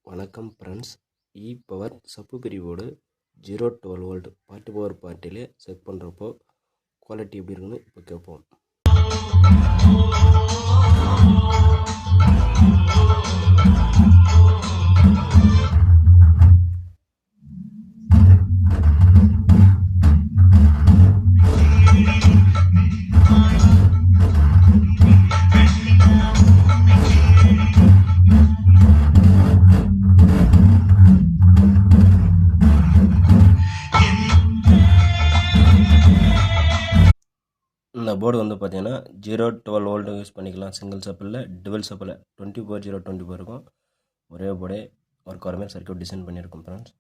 வணக்கம் friends. Power சப்பு பிரிவோடு 0-12 volt party power பார்ட்டிலே check பண்ணுறப்போ குவாலிட்டி எப்படி இருக்குன்னு இப்போ கேட்போம். இந்த போர்டு வந்து பார்த்தீங்கன்னா 0-12 வோல்ட் யூஸ் பண்ணிக்கலாம். சிங்கிள் சப்பில் டபுள் சப்பில் 24/0 24 இருக்கும். ஒரே போர்டே ஒர்க் வர மாதிரி சர்க்யூட் டிசைன் பண்ணியிருக்கோம் ஃப்ரெண்ட்ஸ்.